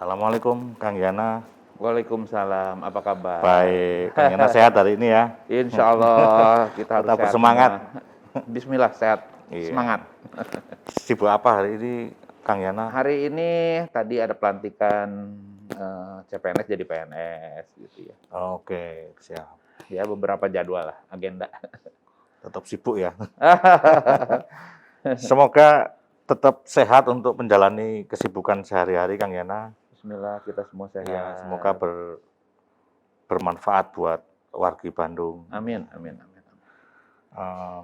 Assalamualaikum Kang Yana. Waalaikumsalam, apa kabar? Baik, Kang Yana sehat hari ini ya. Insya Allah kita harus Tetap sehat bersemangat. semua. Bismillah, sehat, Iya. semangat. Sibuk apa hari ini Kang Yana? Hari ini tadi ada pelantikan CPNS jadi PNS gitu ya. Oke, siap. Ya beberapa jadwal lah, agenda. Tetap sibuk ya. Semoga tetap sehat untuk menjalani kesibukan sehari-hari Kang Yana. Bismillah, kita semua sehat. Ya, semoga bermanfaat buat wargi Bandung. Amin, amin, amin. Eh,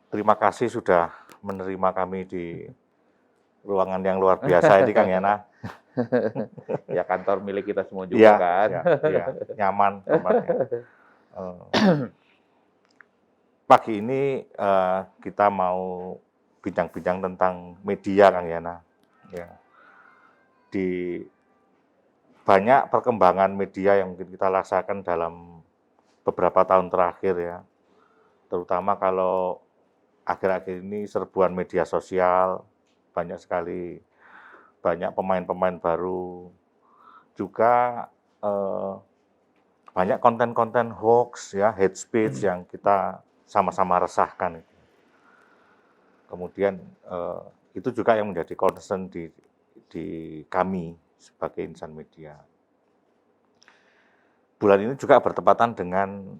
Terima kasih sudah menerima kami di ruangan yang luar biasa ini Kang Yana. Ya kantor milik kita semua juga Iya, kan. iya, nyaman tempatnya. Pagi ini kita mau bincang-bincang tentang media Kang Yana. Ya. Di banyak perkembangan media yang mungkin kita rasakan dalam beberapa tahun terakhir ya. Terutama kalau akhir-akhir ini serbuan media sosial, banyak sekali, banyak pemain-pemain baru, juga banyak konten-konten hoax ya, hate speech yang kita sama-sama resahkan. Kemudian itu juga yang menjadi concern di kami sebagai insan media. Bulan ini juga bertepatan dengan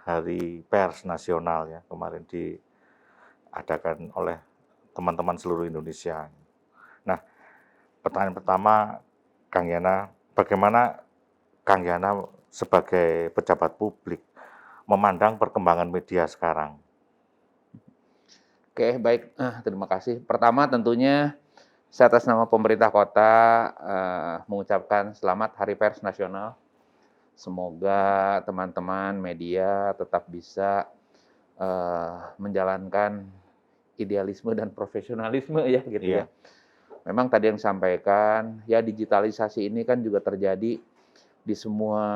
Hari Pers Nasional ya, kemarin diadakan oleh teman-teman seluruh Indonesia. Nah, pertanyaan pertama, Kang Yana, bagaimana Kang Yana sebagai pejabat publik memandang perkembangan media sekarang? Oke, baik. Terima kasih. Pertama tentunya saya atas nama pemerintah kota mengucapkan selamat Hari Pers Nasional. Semoga teman-teman media tetap bisa menjalankan idealisme dan profesionalisme ya gitu ya. Memang tadi yang sampaikan, ya digitalisasi ini kan juga terjadi di semua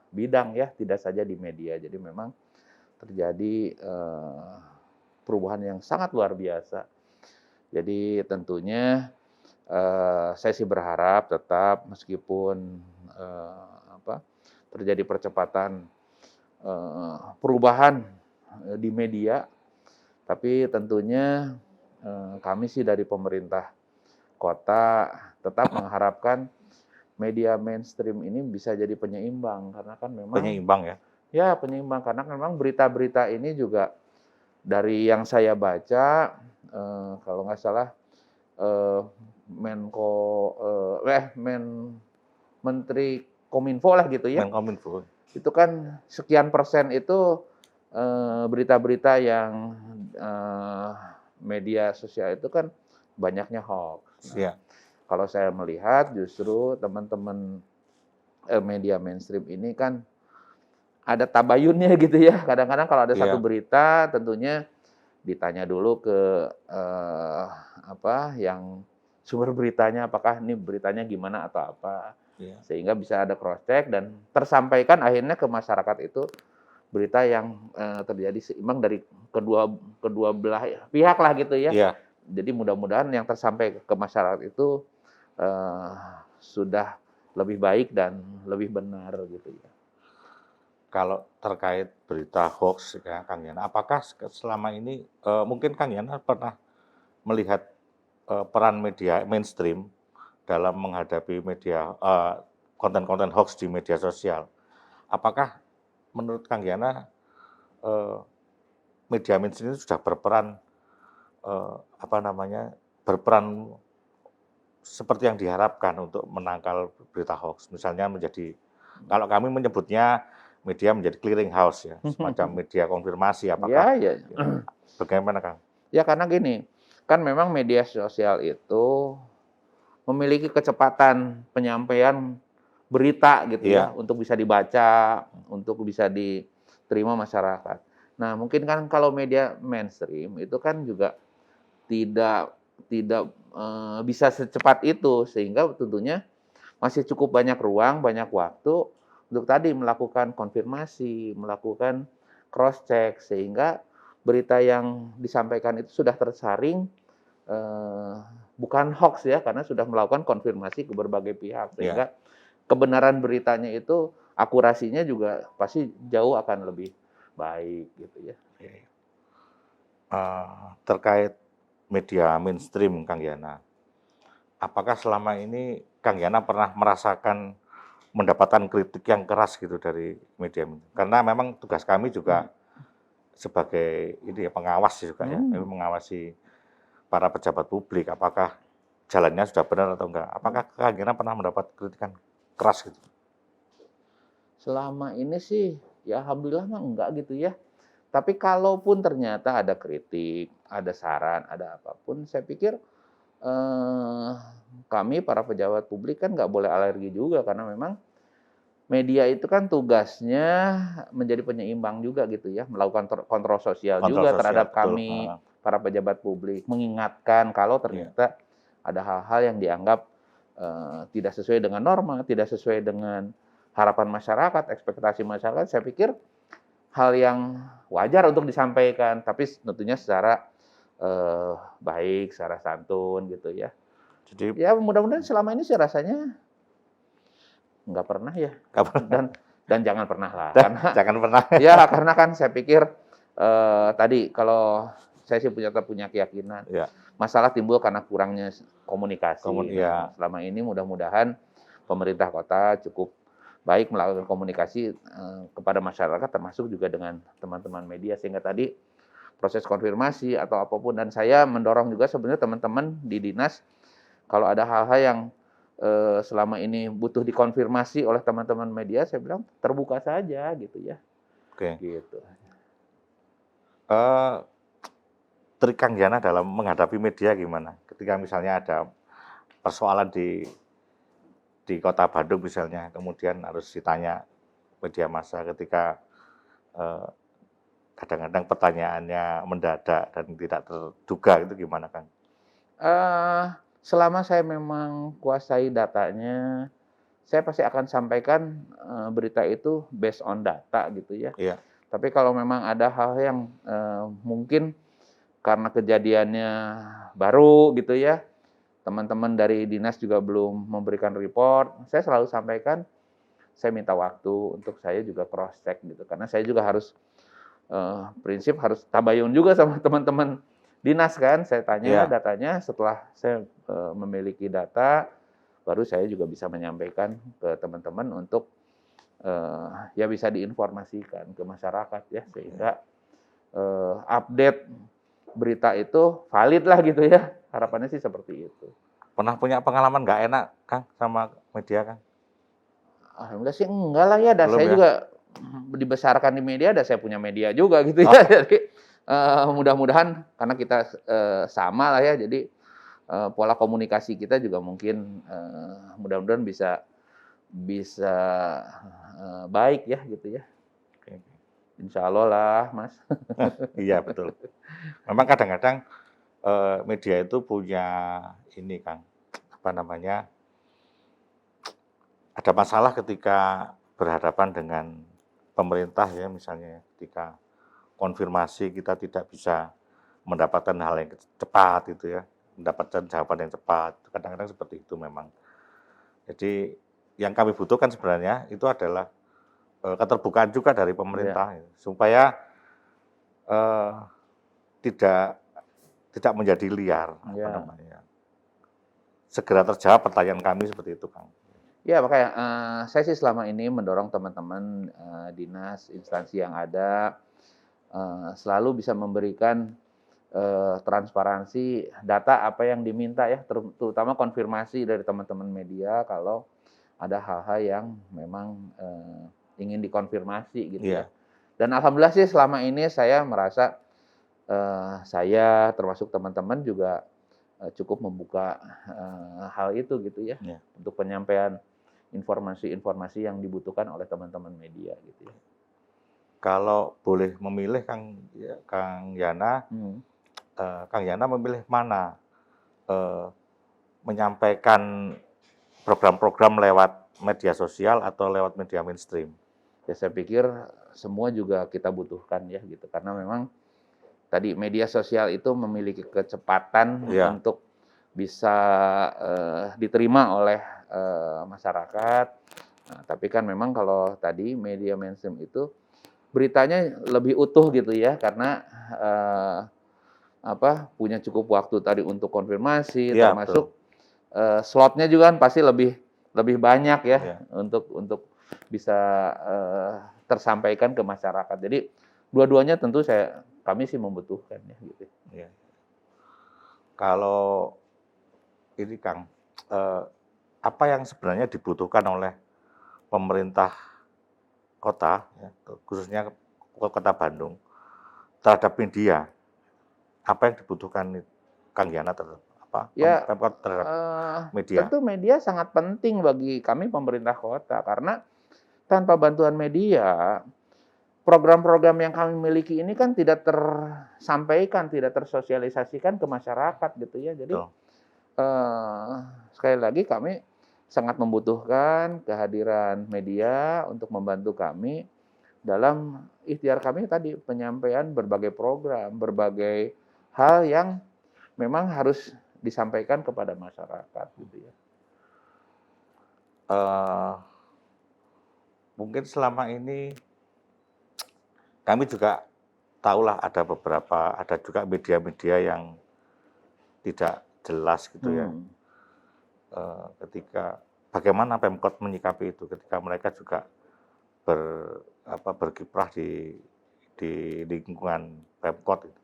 bidang ya, tidak saja di media. Jadi memang terjadi perubahan yang sangat luar biasa. Jadi tentunya saya sih berharap tetap meskipun terjadi percepatan perubahan di media, tapi tentunya kami sih dari pemerintah kota tetap mengharapkan media mainstream ini bisa jadi penyeimbang karena kan memang Penyeimbang ya? ya penyeimbang karena memang berita-berita ini juga dari yang saya baca kalau nggak salah Menteri Kominfo lah gitu ya. Menkominfo. Itu kan sekian persen itu berita-berita yang media sosial itu kan banyaknya hoax. Nah, kalau saya melihat justru teman-teman media mainstream ini kan ada tabayunnya gitu ya. Kadang-kadang kalau ada satu berita tentunya ditanya dulu ke yang sumber beritanya, apakah ini beritanya gimana atau apa. Sehingga bisa ada cross check dan tersampaikan akhirnya ke masyarakat itu berita yang terjadi seimbang dari kedua belah pihak lah gitu ya. Jadi mudah-mudahan yang tersampaikan ke masyarakat itu sudah lebih baik dan lebih benar gitu ya. Kalau terkait berita hoax ya Kang Yana, apakah selama ini mungkin Kang Yana pernah melihat peran media mainstream dalam menghadapi media konten-konten hoax di media sosial? Apakah menurut Kang Yana media mainstream itu sudah berperan berperan seperti yang diharapkan untuk menangkal berita hoax? Misalnya kalau kami menyebutnya media menjadi clearing house ya, semacam media konfirmasi. Apakah bagaimana Kang? Ya karena gini, kan memang media sosial itu memiliki kecepatan penyampaian berita gitu ya, untuk bisa dibaca, untuk bisa diterima masyarakat. Nah mungkin kan kalau media mainstream itu kan juga tidak bisa secepat itu, sehingga tentunya masih cukup banyak ruang, banyak waktu untuk tadi melakukan konfirmasi, melakukan cross check, sehingga berita yang disampaikan itu sudah tersaring bukan hoax ya, karena sudah melakukan konfirmasi ke berbagai pihak, Iya. sehingga kebenaran beritanya itu, akurasinya juga pasti jauh akan lebih baik gitu ya. Iya, iya. Terkait media mainstream Kang Yana, apakah selama ini Kang Yana pernah merasakan mendapatkan kritik yang keras gitu dari media? Karena memang tugas kami juga sebagai ini ya, pengawas juga ya, kami mengawasi para pejabat publik, apakah jalannya sudah benar atau enggak. Apakah Kang Yana pernah mendapat kritikan keras gitu? Selama ini sih, ya alhamdulillah mah enggak gitu ya. Tapi kalaupun ternyata ada kritik, ada saran, ada apapun, saya pikir kami para pejabat publik kan nggak boleh alergi juga, karena memang media itu kan tugasnya menjadi penyeimbang juga gitu ya, melakukan kontrol sosial Kontrol juga sosial, terhadap betul. kami para pejabat publik, mengingatkan kalau Iya. ternyata ada hal-hal yang dianggap tidak sesuai dengan norma, tidak sesuai dengan harapan masyarakat, ekspektasi masyarakat. Saya pikir hal yang wajar untuk disampaikan, tapi tentunya secara baik, secara santun gitu ya. Jadi Ya mudah-mudahan selama ini sih rasanya nggak pernah ya, nggak pernah, dan jangan pernah lah, karena jangan pernah. ya karena kan saya pikir tadi kalau saya sih tetap punya keyakinan, Ya, masalah timbul karena kurangnya komunikasi. ya, Nah, selama ini mudah-mudahan pemerintah kota cukup baik melakukan komunikasi kepada masyarakat, termasuk juga dengan teman-teman media, sehingga tadi proses konfirmasi atau apapun, dan saya mendorong juga sebenarnya teman-teman di dinas, kalau ada hal-hal yang selama ini butuh dikonfirmasi oleh teman-teman media, saya bilang terbuka saja gitu ya, oke. gitu. Eh, Trik Kang Yana dalam menghadapi media gimana? Ketika misalnya ada persoalan di Kota Bandung misalnya, kemudian harus ditanya media massa ketika eh, kadang-kadang pertanyaannya mendadak dan tidak terduga, itu gimana Kang? Selama saya memang kuasai datanya, saya pasti akan sampaikan berita itu based on data gitu ya. Iya, Tapi kalau memang ada hal yang mungkin karena kejadiannya baru gitu ya, teman-teman dari dinas juga belum memberikan report, saya selalu sampaikan, saya minta waktu untuk saya juga cross check gitu, karena saya juga harus prinsip harus tabayun juga sama teman-teman dinas kan, saya tanya iya. datanya, setelah saya memiliki data, baru saya juga bisa menyampaikan ke teman-teman untuk ya bisa diinformasikan ke masyarakat ya, sehingga update berita itu valid lah gitu ya, harapannya sih seperti itu. Pernah punya pengalaman nggak enak Kang sama media Kang? Alhamdulillah sih enggak lah ya, dan Belum saya ya? juga dibesarkan di media, dan saya punya media juga gitu Oh, ya. Jadi mudah-mudahan karena kita sama lah ya, jadi pola komunikasi kita juga mungkin mudah-mudahan bisa bisa baik ya gitu ya. oke. Insya Allah lah, Mas. Iya betul. Memang kadang-kadang media itu punya ini Kang, apa namanya, ada masalah ketika berhadapan dengan pemerintah ya, misalnya ketika konfirmasi kita tidak bisa mendapatkan hal yang cepat itu ya, mendapatkan jawaban yang cepat, kadang-kadang seperti itu memang. Jadi yang kami butuhkan sebenarnya itu adalah keterbukaan juga dari Ya, pemerintah, supaya eh, tidak tidak menjadi liar, apa ya. namanya, segera terjawab pertanyaan kami seperti itu Kang. Ya makanya saya sih selama ini mendorong teman-teman dinas, instansi yang ada selalu bisa memberikan transparansi data apa yang diminta ya, terutama konfirmasi dari teman-teman media kalau ada hal-hal yang memang ingin dikonfirmasi gitu ya. Iya, Dan alhamdulillah sih selama ini saya merasa saya termasuk teman-teman juga cukup membuka hal itu gitu ya, iya. untuk penyampaian informasi-informasi yang dibutuhkan oleh teman-teman media gitu ya. Kalau boleh memilih Kang Yana, Hmm. Kang Yana memilih mana? Menyampaikan program-program lewat media sosial atau lewat media mainstream? Ya saya pikir semua juga kita butuhkan ya gitu, karena memang tadi media sosial itu memiliki kecepatan Iya, untuk bisa diterima oleh masyarakat. Nah, tapi kan memang kalau tadi media mainstream itu beritanya lebih utuh gitu ya, karena punya cukup waktu tadi untuk konfirmasi, Iya, betul. termasuk slotnya juga kan pasti lebih lebih banyak ya Iya, untuk bisa tersampaikan ke masyarakat. Jadi dua-duanya tentu kami sih membutuhkan ya gitu. iya. Kalau ini Kang, eee, apa yang sebenarnya dibutuhkan oleh pemerintah kota ya, khususnya Kota Bandung terhadap media? Apa yang dibutuhkan Kang Yana Ya, Pemkot terhadap media? tentu media sangat penting bagi kami pemerintah kota, karena tanpa bantuan media, program-program yang kami miliki ini kan tidak tersampaikan, tidak tersosialisasikan ke masyarakat gitu ya. Jadi, Betul. sekali lagi kami sangat membutuhkan kehadiran media untuk membantu kami dalam ikhtiar kami tadi, penyampaian berbagai program, berbagai hal yang memang harus disampaikan kepada masyarakat gitu ya. Eee, Mungkin selama ini kami juga tahulah ada juga media-media yang tidak jelas gitu ya, Hmm. ketika bagaimana Pemkot menyikapi itu ketika mereka juga ber berkiprah di lingkungan Pemkot itu?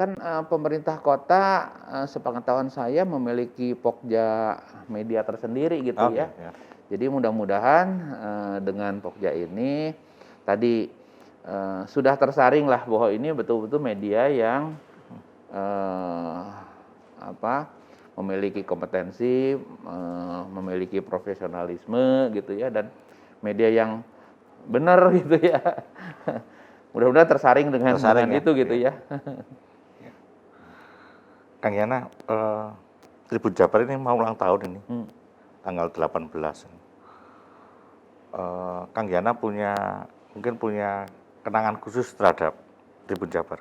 Kan, pemerintah kota, sepengetahuan saya memiliki pokja media tersendiri gitu Oke, ya. ya. Jadi mudah-mudahan, dengan pokja ini tadi, sudah tersaring lah bahwa ini betul-betul media yang, eee, memiliki kompetensi, memiliki profesionalisme gitu ya, dan media yang benar gitu ya. Mudah-mudahan tersaring dengan Tersaring ya? itu gitu Iya. ya. Kang Yana, Tribun Jabar ini mau ulang tahun ini, Hmm. tanggal 18. Kang Yana mungkin punya kenangan khusus terhadap Tribun Jabar?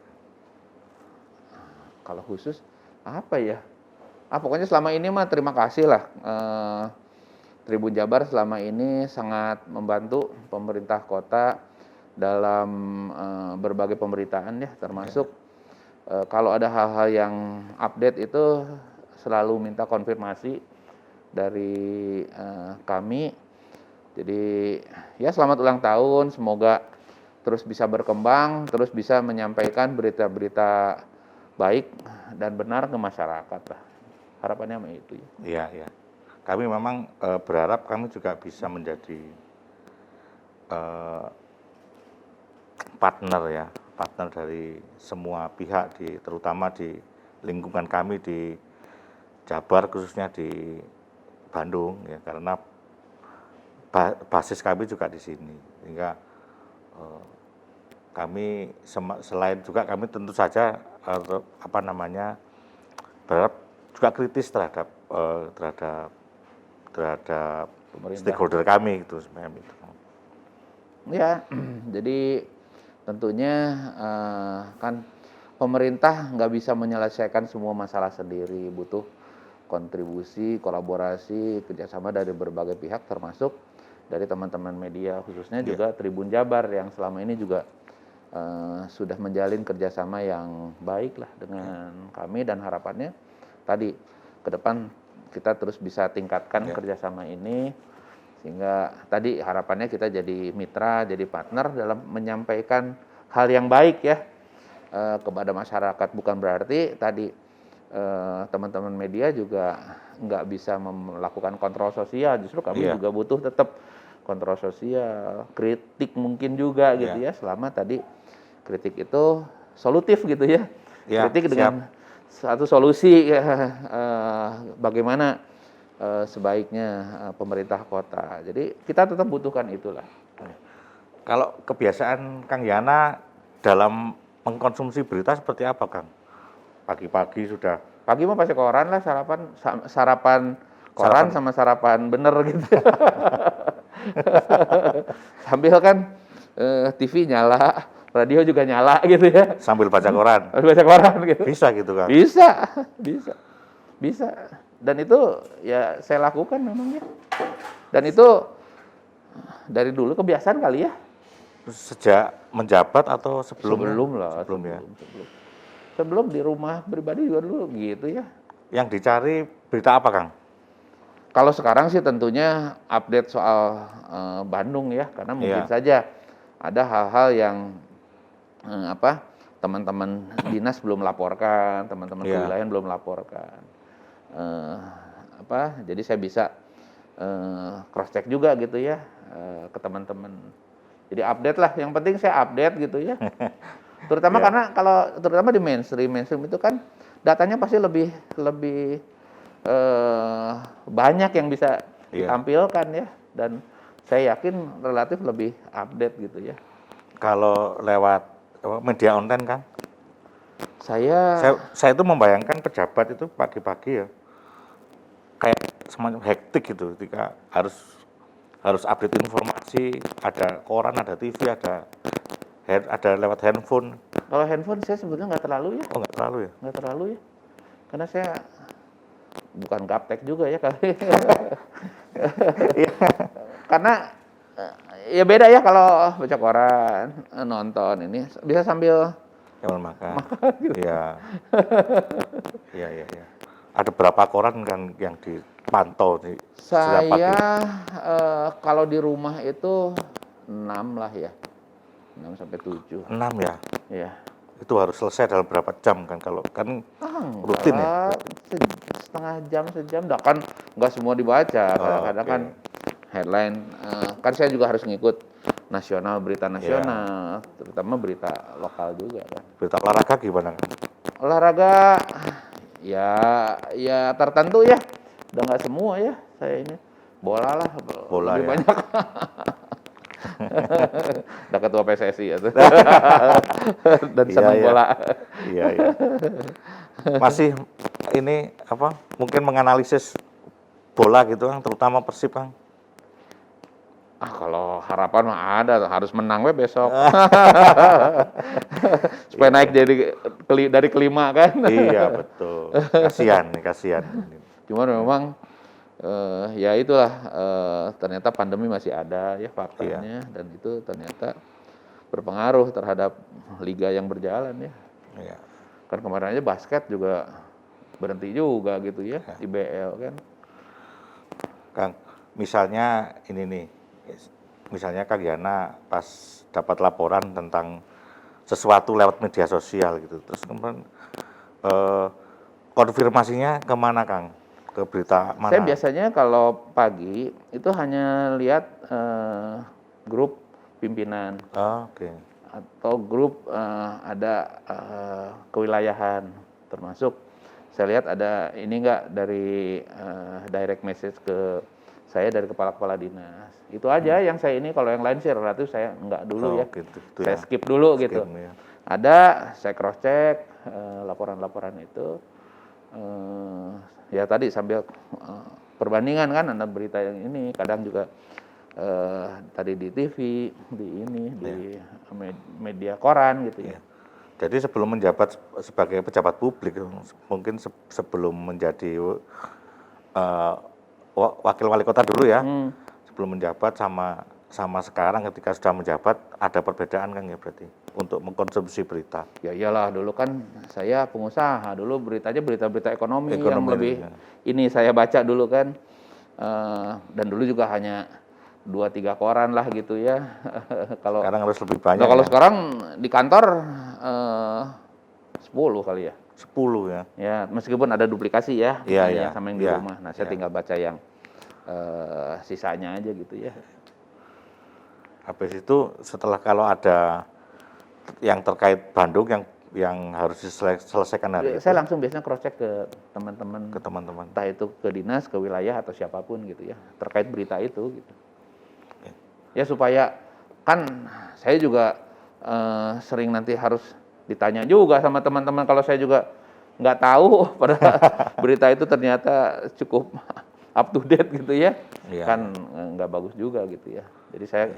Kalau khusus apa ya? Pokoknya selama ini mah terima kasih lah, Tribun Jabar selama ini sangat membantu pemerintah kota dalam, berbagai pemberitaan ya, termasuk, kalau ada hal-hal yang update itu selalu minta konfirmasi dari, kami. Jadi ya selamat ulang tahun, semoga terus bisa berkembang, terus bisa menyampaikan berita-berita baik dan benar ke masyarakat lah. Harapannya mah itu ya. Iya, iya. Kami memang berharap kami juga bisa menjadi eh, partner dari semua pihak terutama di lingkungan kami di Jabar khususnya di Bandung ya karena basis kami juga di sini sehingga kami selain juga kami tentu saja berharap juga kritis terhadap stakeholder kami itu sebenarnya itu. Ya, jadi tentunya kan pemerintah nggak bisa menyelesaikan semua masalah sendiri, butuh kontribusi, kolaborasi, kerjasama dari berbagai pihak termasuk dari teman-teman media, khususnya juga Tribun Jabar yang selama ini juga sudah menjalin kerjasama yang baik lah dengan kami, dan harapannya tadi ke depan kita terus bisa tingkatkan kerjasama ini sehingga tadi harapannya kita jadi mitra, jadi partner dalam menyampaikan hal yang baik ya kepada masyarakat. Bukan berarti tadi teman-teman media juga nggak bisa melakukan kontrol sosial, justru kami juga butuh tetap kontrol sosial, kritik mungkin juga gitu ya, selama tadi kritik itu solutif gitu ya, kritik dengan satu solusi bagaimana sebaiknya pemerintah kota. Jadi kita tetap butuhkan itulah. Kalau kebiasaan Kang Yana dalam mengkonsumsi berita seperti apa, Kang? Pagi-pagi sudah. Pagi mah pasti koran lah, sarapan koran sama sarapan bener gitu. Sambil kan TV nyala, radio juga nyala gitu ya. Sambil baca koran. Baca koran gitu. Bisa gitu, Kang? Bisa, bisa. Bisa. Dan itu ya saya lakukan memang ya. Dan itu dari dulu kebiasaan kali ya. Sejak menjabat atau sebelumnya? Sebelum lah, Sebelum ya. sebelum. Sebelum di rumah pribadi juga dulu gitu ya. Yang dicari berita apa, Kang? Kalau sekarang sih tentunya update soal Bandung ya, karena mungkin Iya. saja ada hal-hal yang teman-teman dinas belum laporkan, teman-teman Iya. kewilayahan belum laporkan. Jadi saya bisa cross check juga gitu ya ke teman-teman. Jadi update lah, yang penting saya update gitu ya. Terutama Iya. karena terutama di mainstream itu kan datanya pasti lebih banyak yang bisa Iya. ditampilkan ya, dan saya yakin relatif lebih update gitu ya. Kalau lewat media online, Kang? Saya Saya itu membayangkan pejabat itu pagi-pagi ya kayak semacam hektik gitu ketika harus update informasi, ada koran, ada TV, ada lewat handphone. kalau handphone saya sebetulnya nggak terlalu ya, Oh, nggak terlalu ya? nggak terlalu ya, karena saya bukan gaptek juga ya kali. Karena ya beda ya kalau baca koran, nonton ini bisa sambil Sambil makan. Iya. Iya, iya, iya. Ada berapa koran kan yang dipantau setiap pagi? saya kalau di rumah itu 6 lah ya, 6 sampai 7. 6 ya? Ya. Itu harus selesai dalam berapa jam kan kalau kan rutin ya? Setengah jam, sejam, kan nggak semua dibaca, kadang-kadang oke. kan headline, kan saya juga harus ngikut nasional, berita nasional, terutama berita lokal juga kan. Berita olahraga gimana kan? Olahraga, ya tertentu ya, udah nggak semua ya saya ini. Bola lah, Bola lebih ya? banyak. Udah ketua PSSI ya tuh. Dan Iya, senang iya. bola. Iya, iya. Masih ini mungkin menganalisis bola gitu Kang, terutama Persib Kang. Kalau harapan mah ada, harus menang we besok. Supaya naik dari kelima kan. Iya, betul. Kasihan. Cuman memang ya itulah, ternyata pandemi masih ada ya faktanya, dan itu ternyata berpengaruh terhadap liga yang berjalan ya. Iya. Kan kemarin aja basket juga berhenti juga gitu ya, IBL kan. Kang, misalnya ini nih, misalnya Kang Yana pas dapat laporan tentang sesuatu lewat media sosial gitu, terus kemudian konfirmasinya kemana Kang? Ke berita mana? Saya biasanya kalau pagi itu hanya lihat grup pimpinan Oke. atau grup ada kewilayahan, termasuk saya lihat ada ini enggak dari direct message ke saya dari kepala-kepala dinas. Itu aja yang saya ini, kalau yang lain sih relatif saya enggak dulu ya. Gitu, Saya ya. skip dulu Skip, gitu. ya. Ada, saya cross check laporan-laporan itu. Ya tadi sambil perbandingan kan, ada berita yang ini, kadang juga tadi di TV, di media koran gitu ya. Jadi sebelum menjabat sebagai pejabat publik, mungkin sebelum menjadi wakil wali kota dulu ya, sebelum menjabat sama sekarang ketika sudah menjabat ada perbedaan kan ya berarti untuk mengkonsumsi berita. Ya iyalah, dulu kan saya pengusaha, dulu beritanya berita-berita ekonomi yang lebih ini saya baca dulu kan, dan dulu juga hanya 2-3 koran lah gitu ya. Kalau sekarang harus lebih banyak. Kalau sekarang di kantor 10 kali ya. 10 ya. Ya, meskipun ada duplikasi ya, Iya. sama yang di rumah. Nah, saya tinggal baca yang sisanya aja gitu ya. Habis itu setelah kalau ada yang terkait Bandung yang harus diselesaikan hari itu. Saya langsung biasanya cross check ke teman-teman. Ke teman-teman. Entah itu ke dinas, ke wilayah atau siapapun gitu ya, terkait berita itu gitu. Ya supaya kan saya juga sering nanti harus ditanya juga sama teman-teman kalau saya juga nggak tahu pada berita itu ternyata cukup up to date gitu ya. Kan nggak bagus juga gitu ya. Jadi saya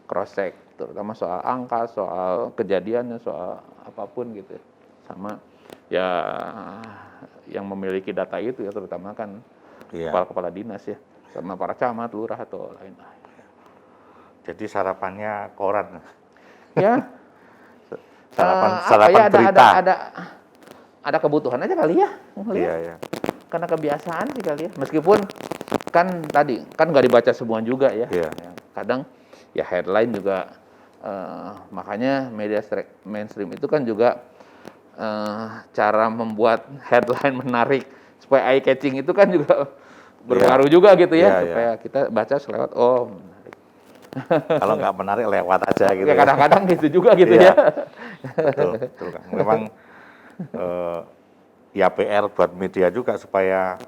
cross check terutama soal angka, soal kejadiannya, soal apapun gitu. Sama ya yang memiliki data itu ya, terutama kan Iya. kepala-kepala dinas ya, sama para camat, lurah atau lain. Jadi sarapannya koran. Ya, Sarapan ada berita. ada kebutuhan aja kali ya, ngelihat. Iya, iya. Karena kebiasaan sih kali ya. Meskipun kan tadi kan nggak dibaca semua juga ya. Iya. Kadang ya headline juga, makanya media mainstream itu kan juga cara membuat headline menarik supaya eye catching itu kan juga berpengaruh juga gitu ya, Iya, iya. supaya kita baca selewat, oh menarik. Kalau nggak menarik lewat aja gitu Ya ya. kadang-kadang gitu juga gitu Iya. ya. Betul, betul Kang. Memang ya PR buat media juga supaya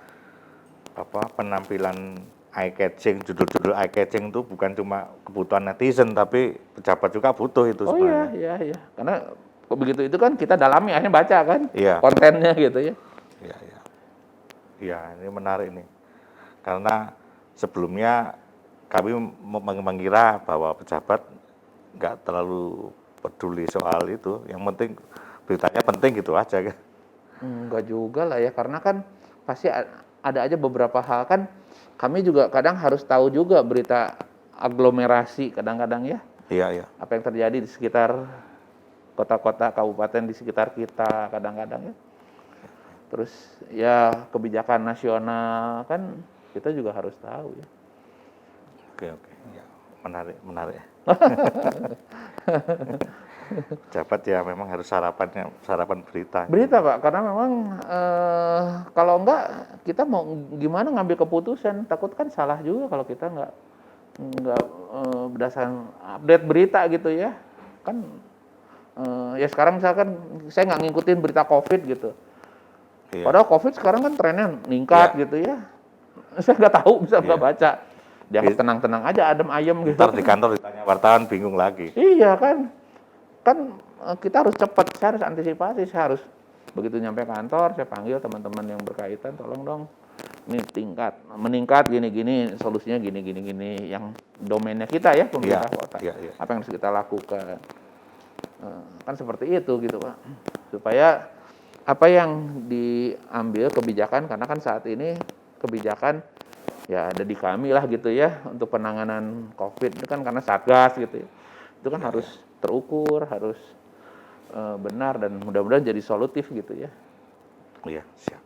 penampilan eye catching, judul-judul eye catching itu bukan cuma kebutuhan netizen, tapi pejabat juga butuh itu Oh iya, sebenarnya. iya, iya. Karena begitu itu kan kita dalami, akhirnya baca kan Iya. kontennya gitu ya. Iya, iya. Iya, ini menarik nih. Karena sebelumnya kami mengira bahwa pejabat nggak terlalu peduli soal itu. Yang penting beritanya penting gitu aja kan. Enggak juga lah ya, karena kan pasti ada aja beberapa hal kan. Kami juga kadang harus tahu juga berita aglomerasi kadang-kadang ya. Iya, iya. Apa yang terjadi di sekitar kota-kota, kabupaten di sekitar kita kadang-kadang ya. Terus ya kebijakan nasional kan kita juga harus tahu ya. Oke, oke. Ya, menarik, menarik. Pejabat ya memang harus sarapan berita. Berita Pak, karena memang kalau enggak kita mau gimana ngambil keputusan, takut kan salah juga kalau kita nggak berdasarkan update berita gitu ya. Kan ya sekarang misalkan saya nggak ngikutin berita COVID gitu. Iya. Padahal COVID sekarang kan trennya meningkat gitu ya. Saya nggak tahu, bisa nggak Iya. baca. Dianggap tenang-tenang aja, adem ayem gitu. Ntar di kantor ditanya wartawan bingung lagi. Iya kan. Kan kita harus cepat, saya harus antisipasi, saya harus begitu nyampe kantor, saya panggil teman-teman yang berkaitan, tolong dong, ini meningkat gini-gini, solusinya gini-gini, yang domainnya kita ya, pemerintah kota. Iya, iya. Apa yang harus kita lakukan? Kan seperti itu gitu Pak. Supaya apa yang diambil kebijakan, karena kan saat ini kebijakan ya ada di kami lah gitu ya, untuk penanganan COVID itu kan karena Satgas gitu ya. Itu kan harus terukur, harus benar dan mudah-mudahan jadi solutif gitu ya. Iya, siap.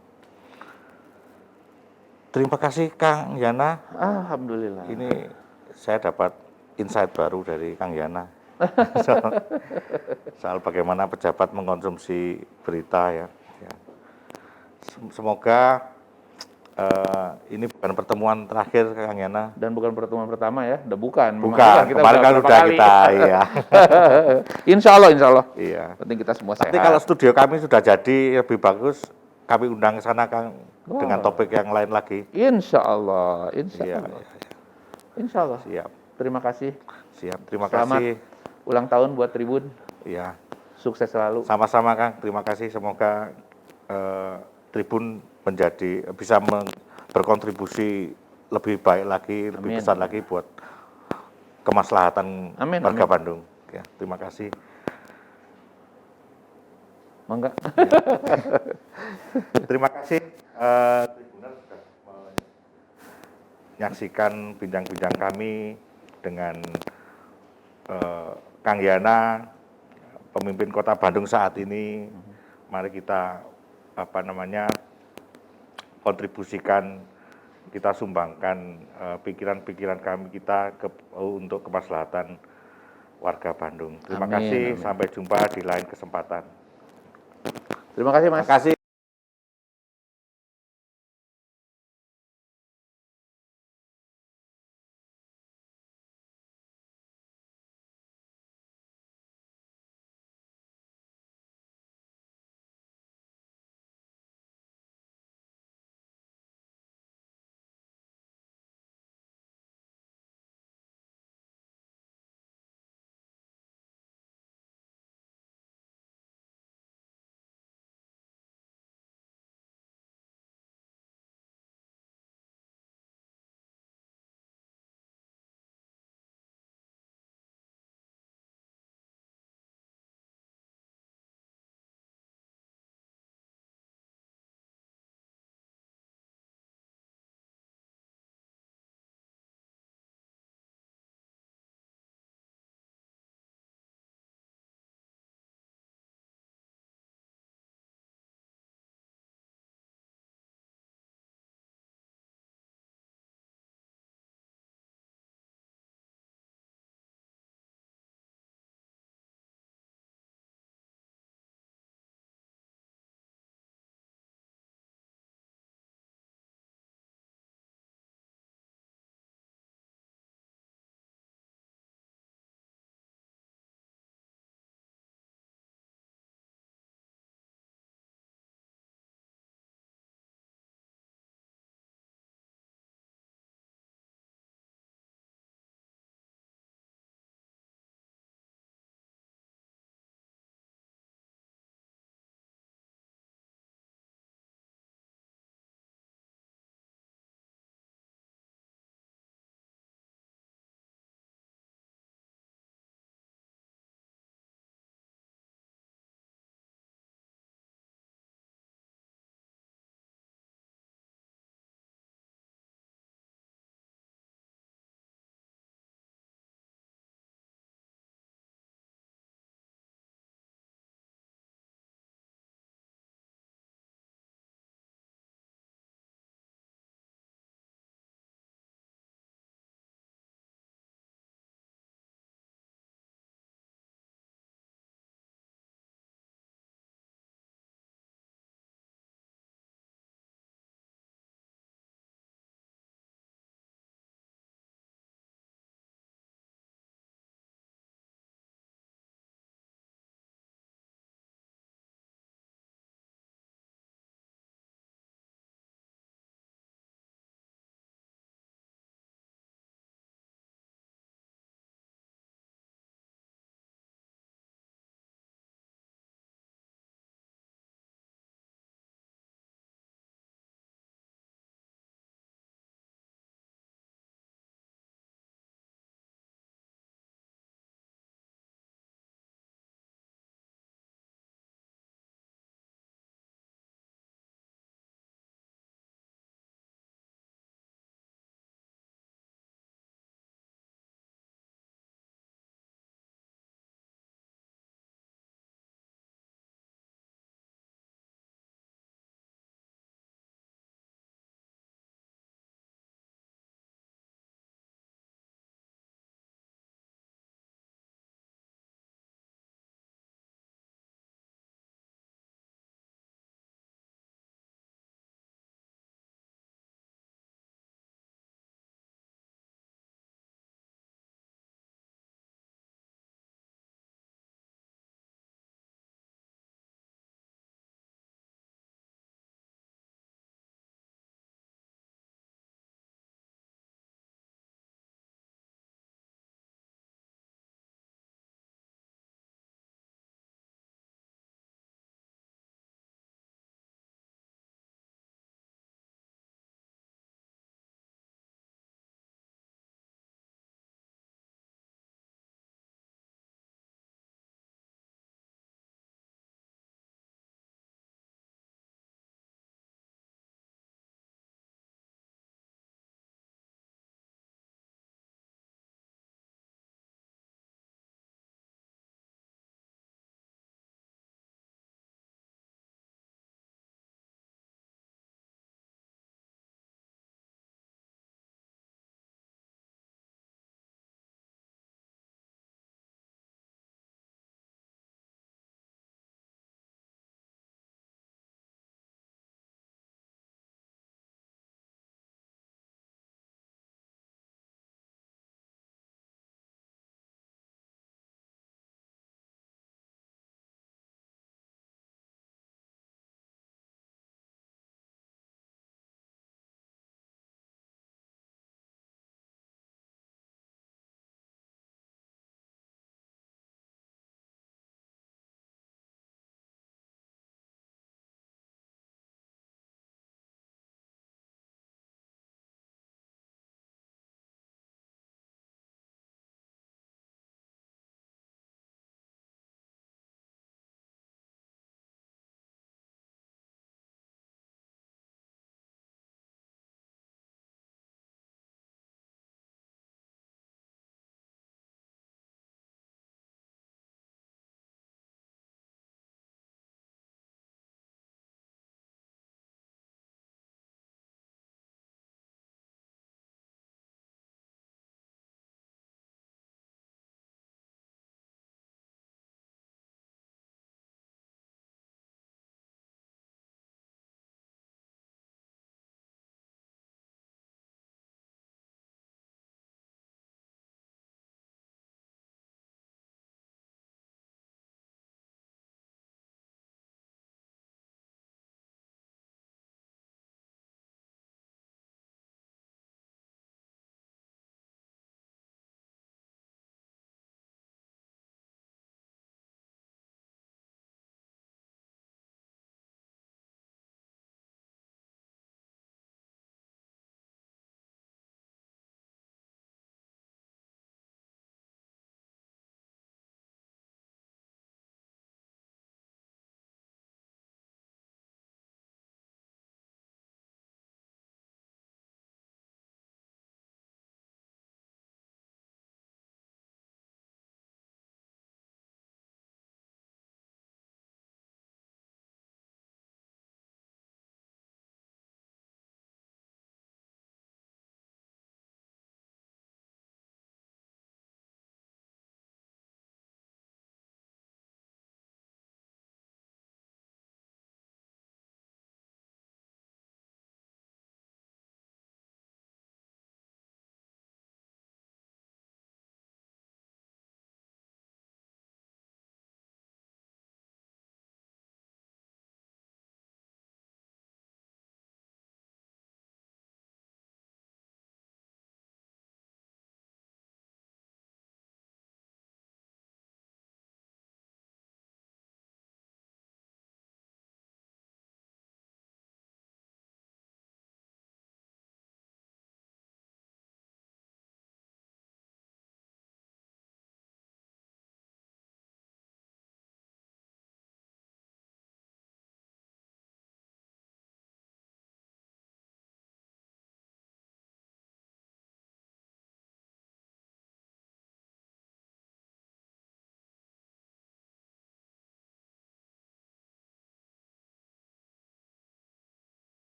Terima kasih Kang Yana. Alhamdulillah. Ini saya dapat insight baru dari Kang Yana. Soal bagaimana pejabat mengkonsumsi berita ya. Semoga ini bukan pertemuan terakhir Kang Yana. Dan bukan pertemuan pertama ya, bukan. Bukan, Kita kemarin kan udah kita, iya. Insya Allah. Iya. Penting kita semua Nanti sehat. kalau studio kami sudah jadi lebih bagus, kami undang ke sana Kang dengan topik yang lain lagi. Insya Allah. Iya. Insya Allah. Siap. Terima kasih. Siap, terima Selamat kasih. ulang tahun buat Tribun. Iya. Sukses selalu. Sama-sama Kang, terima kasih. Semoga Tribun bisa berkontribusi lebih baik lagi, lebih besar lagi buat kemaslahatan warga Bandung. Ya, terima kasih. Mangga. Terima kasih Tribuner sudah menyaksikan bincang-bincang kami dengan Kang Yana, pemimpin Kota Bandung saat ini. Mari kita kontribusikan, kita sumbangkan pikiran-pikiran kami untuk kemaslahatan warga Bandung. Terima kasih, sampai jumpa di lain kesempatan. Terima kasih Mas. Terima kasih.